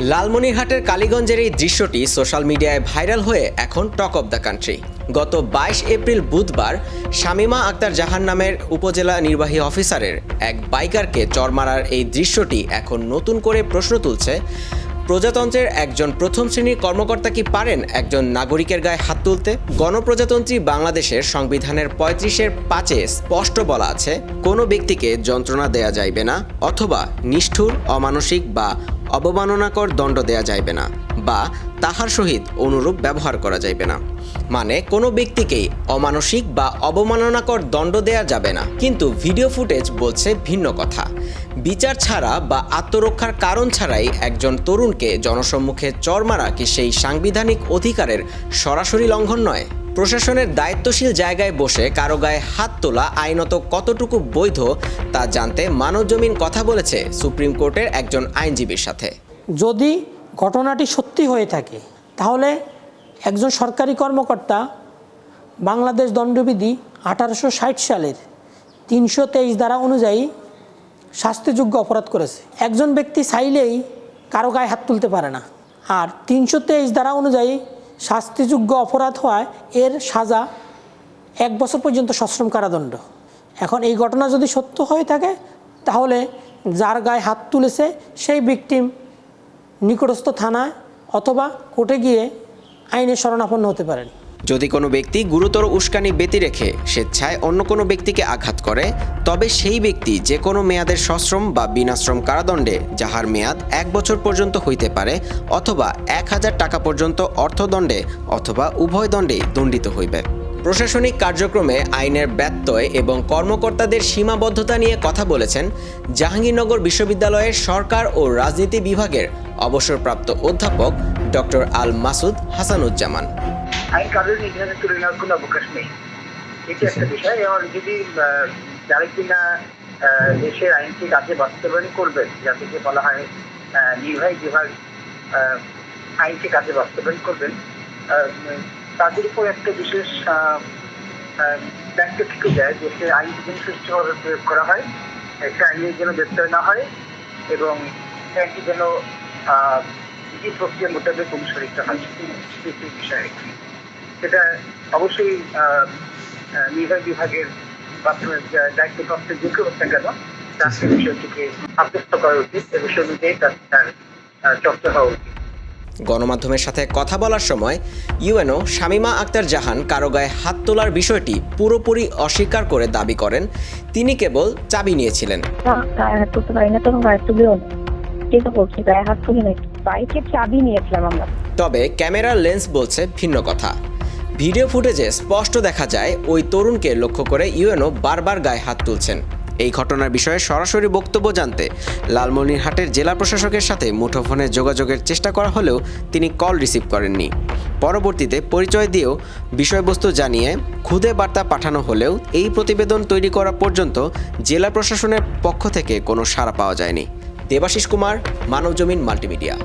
লালমনিরহাটের কালীগঞ্জের এই দৃশ্যটি সোশ্যাল মিডিয়ায় ভাইরাল হয়ে এখন টক অব দ্য কান্ট্রি। গত 22 এপ্রিল বুধবার শামীমা আক্তার জাহান নামের উপজেলা নির্বাহী অফিসারের এক বাইকারকে চড় মারার এই দৃশ্যটি এখন নতুন করে প্রশ্ন তুলছে। প্রজাতন্ত্রের একজন প্রথম শ্রেণীর কর্মকর্তা কি পারেন একজন নাগরিকের গায়ে হাত তুলতে? গণপ্রজাতন্ত্রী বাংলাদেশের সংবিধানের 35-এর 5-এ স্পষ্ট বলা আছে, কোনো ব্যক্তিকে যন্ত্রণা দেয়া যাইবে না অথবা নিষ্ঠুর, অমানসিক বা অবমাননাকর দণ্ড দেয়া যাইবে না বা তাহার সহিত অনুরূপ ব্যবহার করা যাইবে না। মানে কোনো ব্যক্তিকেই অমানসিক বা অবমাননাকর দণ্ড দেয়া যাবে না। কিন্তু ভিডিও ফুটেজ বলছে ভিন্ন কথা। বিচার ছাড়া বা আত্মরক্ষার কারণ ছাড়াই একজন তরুণকে জনসম্মুখে চড় মারা কি সেই সাংবিধানিক অধিকারের সরাসরি লঙ্ঘন নয়? প্রশাসনের দায়িত্বশীল জায়গায় বসে কারো গায়ে হাত তোলা আইনত কতটুকু বৈধ তা জানতে মানবজমিন কথা বলেছে সুপ্রিম কোর্টের একজন আইনজীবীর সাথে। যদি ঘটনাটি সত্যি হয়ে থাকে তাহলে একজন সরকারি কর্মকর্তা বাংলাদেশ দণ্ডবিধি 1860 সালের 323 ধারা অনুযায়ী শাস্তিযোগ্য অপরাধ করেছে। একজন ব্যক্তি চাইলেই কারো গায়ে হাত তুলতে পারে না। আর 323 ধারা অনুযায়ী শাস্তিযোগ্য অপরাধ হওয়ায় এর সাজা 1 বছর পর্যন্ত সশ্রম কারাদণ্ড। এখন এই ঘটনা যদি সত্য হয়ে থাকে তাহলে যার গায়ে হাত তুলেছে সেই ভিকটিম নিকটস্থ থানায় অথবা কোর্টে গিয়ে আইনের শরণাপন্ন হতে পারেন। যদি কোনো ব্যক্তি গুরুতর উস্কানি ব্যতি রেখে স্বেচ্ছায় অন্য কোনো ব্যক্তিকে আঘাত করে, তবে সেই ব্যক্তি যে কোনো মেয়াদের সশ্রম বা বিনাশ্রম কারাদণ্ডে, যাহার মেয়াদ 1 বছর পর্যন্ত হইতে পারে অথবা 1000 টাকা পর্যন্ত অর্থদণ্ডে অথবা উভয় দণ্ডেই দণ্ডিত হইবে। প্রশাসনিক কার্যক্রমে আইনের ব্যত্যয় এবং কর্মকর্তাদের সীমাবদ্ধতা নিয়ে কথা বলেছেন জাহাঙ্গীরনগর বিশ্ববিদ্যালয়ের সরকার ও রাজনীতি বিভাগের অবসরপ্রাপ্ত অধ্যাপক ডক্টর আল মাসুদ হাসানুজ্জামান। আইন কাজের নির্ধারণে তুলে নেওয়ার কোনো অবকাশ নেই, এটি একটা বিষয়। এবং যদি যারা কিনা দেশের আইনকে কাজে বাস্তবায়ন করবেন, যাদেরকে বলা হয় নির্বাহী বিভাগ আইনকে কাজে বাস্তবায়ন করবেন, তাদের উপর একটা বিশেষ দায়িত্ব থেকে যায় যে সে আইন যেন সুষ্ঠুভাবে প্রয়োগ করা হয়, একটা আইনের যেন ব্যত্যয় না হয় এবং আইনটি যেন যে প্রক্রিয়া মোতাবেক অনুসরিত হয় সেই বিষয়ে সেটা অবশ্যই নির্বাহী বিভাগের দায়িত্বপ্রাপ্ত যে কেউ হোক না কেন তার সেই বিষয়টিকে আত্মস্থ করা উচিত, এ বিষয় অনুযায়ী তার চর্চা হওয়া উচিত। গণমাধ্যমের সাথে কথা বলার সময় ইউএনও শামীমা আক্তার জাহান কারো গায়ে হাত তোলার বিষয়টি পুরোপুরি অস্বীকার করে দাবি করেন তিনি কেবল চাবি নিয়েছিলেন। তবে ক্যামেরার লেন্স বলছে ভিন্ন কথা। ভিডিও ফুটেজে স্পষ্ট দেখা যায় ওই তরুণকে লক্ষ্য করে ইউএনও বারবার গায়ে হাত তুলছেন। এই ঘটনার বিষয়ে সরাসরি বক্তব্য জানতে লালমনিরহাটের জেলা প্রশাসকের সাথে মুঠোফোনে যোগাযোগের চেষ্টা করা হলেও তিনি কল রিসিভ করেননি। পরবর্তীতে পরিচয় দিয়েও বিষয়বস্তু জানিয়ে খুদে বার্তা পাঠানো হলেও এই প্রতিবেদন তৈরি করা পর্যন্ত জেলা প্রশাসনের পক্ষ থেকে কোনো সাড়া পাওয়া যায়নি। দেবাশিস কুমার, মানবজমিন মাল্টিমিডিয়া।